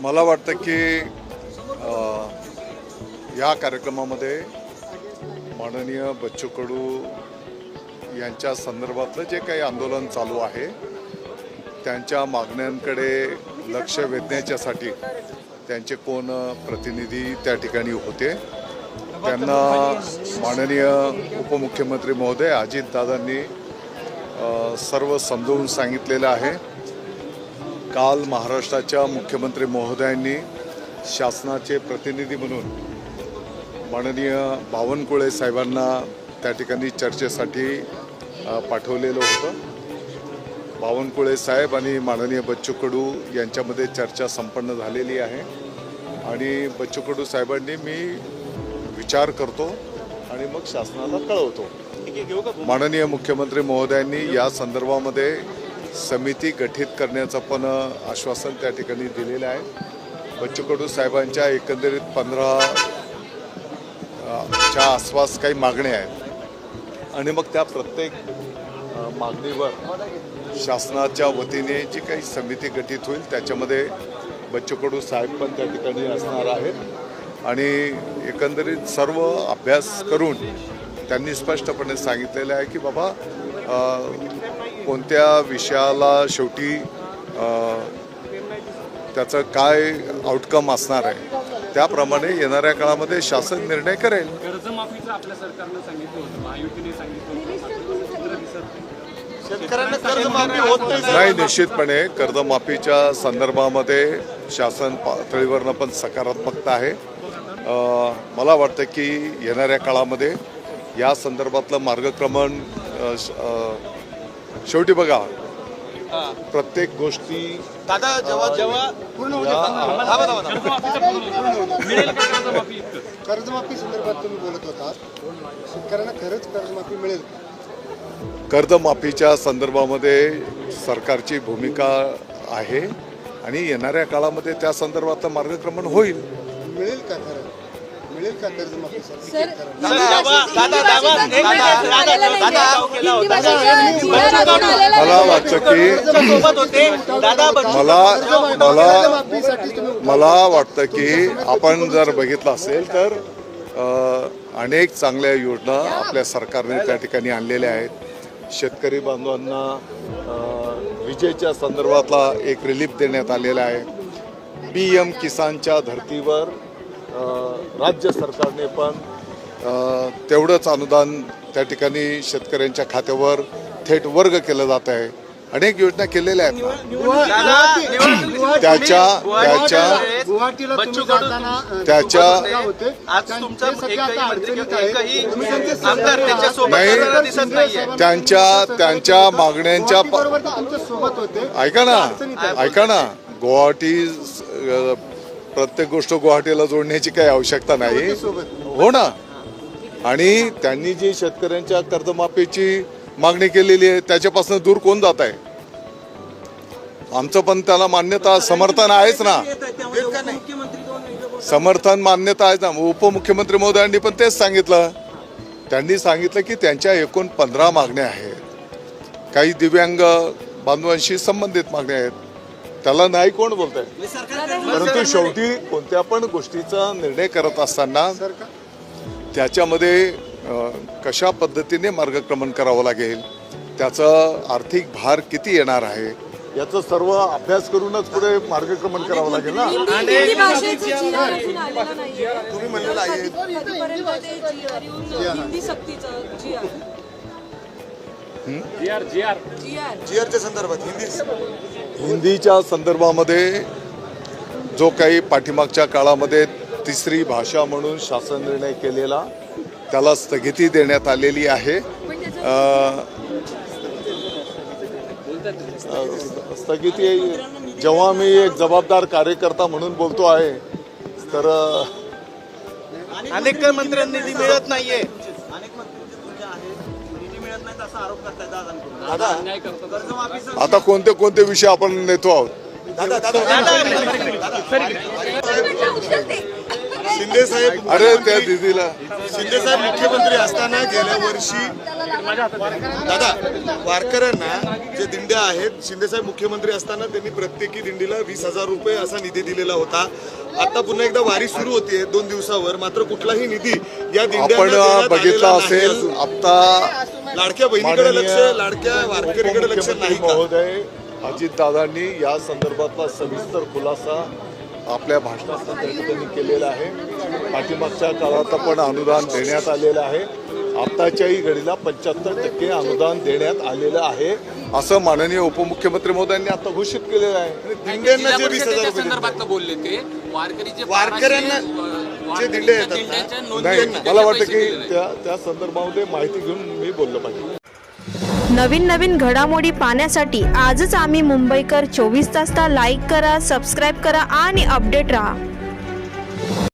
मला वाटतं की या कार्यक्रमामध्ये माननीय बच्चू कडू यांच्या संदर्भातलं जे काही आंदोलन चालू आहे त्यांच्या मागण्यांकडे लक्ष वेधण्याच्यासाठी त्यांचे कोण प्रतिनिधी त्या ठिकाणी होते त्यांना माननीय उपमुख्यमंत्री महोदय अजितदादांनी सर्व समजावून सांगितलेलं आहे। काल महाराष्ट्राच्या मुख्यमंत्री महोदयांनी शासनाचे प्रतिनिधी म्हणून माननीय बावनकुळे साहेबांना त्या ठिकाणी चर्चेसाठी पाठवलेलं होतं। बावनकुळे साहेब आणि माननीय बच्चू कडू यांच्यामध्ये चर्चा संपन्न झालेली आहे आणि बच्चू कडू साहेबांनी मी विचार करतो आणि मग शासनाला कळवतो। माननीय मुख्यमंत्री महोदयांनी या संदर्भामध्ये समिती गठीत करण्याचं पण आश्वासन त्या ठिकाणी दिलेलं आहे। बच्चू कडू साहेबांच्या एकंदरीत 15 च्या आसपास काही मागण्या आहेत आणि मग त्या प्रत्येक मागणीवर शासनाच्या वतीने जी काही समिती गठीत होईल त्याच्यामध्ये बच्चू कडू साहेब पण त्या ठिकाणी असणार आहेत आणि एकंदरीत सर्व अभ्यास करून त्यांनी स्पष्टपणे सांगितलेलं आहे की बाबा कोणत्या विषयाला शेवटी त्याचं काय आउटकम असणार आहे त्याप्रमाणे येणाऱ्या काळामध्ये शासन निर्णय करेल। कर्जमाफीचं आपल्या सरकारनं सांगितलं होतं, महायुतीने सांगितलं होतं, नाही, निश्चितपणे कर्जमाफीच्या संदर्भामध्ये शासन पातळीवरनं पण सकारात्मकता आहे। मला वाटतं की येणाऱ्या काळामध्ये या संदर्भातलं मार्गक्रमण शेवटी बघा प्रत्येक गोष्टी दादा जेव्हा पूर्ण कर्जमाफी संदर्भात तुम्ही बोलत होता, शेतकऱ्यांना खरंच कर्जमाफी मिळेल? कर्जमाफीच्या संदर्भामध्ये सरकारची भूमिका आहे आणि येणाऱ्या काळामध्ये त्या संदर्भातलं मार्गक्रमण होईल। मिळेल का खरं? मिळेल का कर्जमाफी? मला वाटतं की मला वाटतं की आपण जर बघितलं असेल तर अनेक चांगल्या योजना आपल्या सरकारने त्या ठिकाणी आणलेल्या आहेत। शेतकरी बांधवांना विजेच्या संदर्भातला एक रिलीफ देण्यात आलेला आहे। PM किसानच्या धर्तीवर राज्य सरकारने पण तेवढंच अनुदान त्या ठिकाणी शेतकऱ्यांच्या खात्यावर थेट वर्ग केलं जात आहे। अनेक योजना केलेल्या आहेत। त्यांच्या मागण्यांच्या ऐका ना गुवाहाटी प्रत्येक गोष्ट गुवाहाटीला जोडण्याची काही आवश्यकता नाही हो ना। आणि त्यांनी जी शेतकऱ्यांच्या कर्जमाफीची मागणी केलेली आहे त्याच्यापासून दूर कोण जात आहे? आमचं पण त्याला मान्यता समर्थन आहेच ना, समर्थन मान्यता आहे ना। उपमुख्यमंत्री महोदयांनी पण तेच सांगितलं। त्यांनी सांगितलं की त्यांच्या एकूण 15 मागण्या आहेत, काही दिव्यांग बांधवांशी संबंधित मागण्या आहेत, त्याला नाही कोण बोलत आहे। परंतु शेवटी कोणत्या पण गोष्टीचा निर्णय करत असताना त्याच्यामध्ये कशा पद्धतीने मार्गक्रमण करावं लागेल, त्याचं आर्थिक भार किती येणार आहे याचा सर्व अभ्यास करूनच पुढे मार्गक्रमण करावं लागेल ना। तुम्ही म्हणलेलं आहे GR संदर्भात हिंदीच्या संदर्भामध्ये जो काही पाठीमागच्या काळामध्ये तिसरी भाषा म्हणून शासन निर्णय केलेला त्याला स्थगिती देण्यात आलेली आहे। स्थगिती जेव्हा मी एक जबाबदार कार्यकर्ता म्हणून बोलतो आहे तर अनेक मंत्र्यांना निधी मिळत नाहीये, आता कोणते कोणते विषय आपण नेतो आहोत? शिंदे साहेब अरे त्या दिदीला शिंदे साहेब मुख्यमंत्री असताना गेल्या वर्षी दादा वारकऱ्यांना जे दिंड्या आहेत शिंदे साहेब मुख्यमंत्री असताना त्यांनी प्रत्येकी दिंडीला 20,000 रुपये असा निधी दिलेला होता. आता पुन्हा एकदा वारी सुरू होतीये 2 दिवसावर, मात्र कुठलाही निधी या दिंड्यांना आपण देण्यात बघितलं आलेला नाही असेल अजून. आता लाडक्या बहिणीकडे लक्ष, लाडक्या वारकरीकडे लक्ष नाही का? महोदय अजितदादांनी या संदर्भातला सविस्तर खुलासा आपल्या भाषणात त्या ठिकाणी केलेला आहे. पाठीमागच्या काळात पण अनुदान देण्यात आलेलं आहे. आताच्याही घडीला 75% अनुदान देण्यात आलेलं आहे असं माननीय उपमुख्यमंत्री महोदयांनी आता घोषित केलेलं आहे. दिंड्यांना जे 20,000 रुपये संदर्भात बोलले ते वारकऱ्यांना जे दिंडे येतात ना, नाही मला वाटतं की त्या संदर्भामध्ये माहिती घेऊन मी बोललो पाहिजे. नवीन घडामोडी पाहण्यासाठी आजच आम्ही मुंबईकर 24 तासला लाईक करा, सबस्क्राईब करा आणि अपडेट राहा.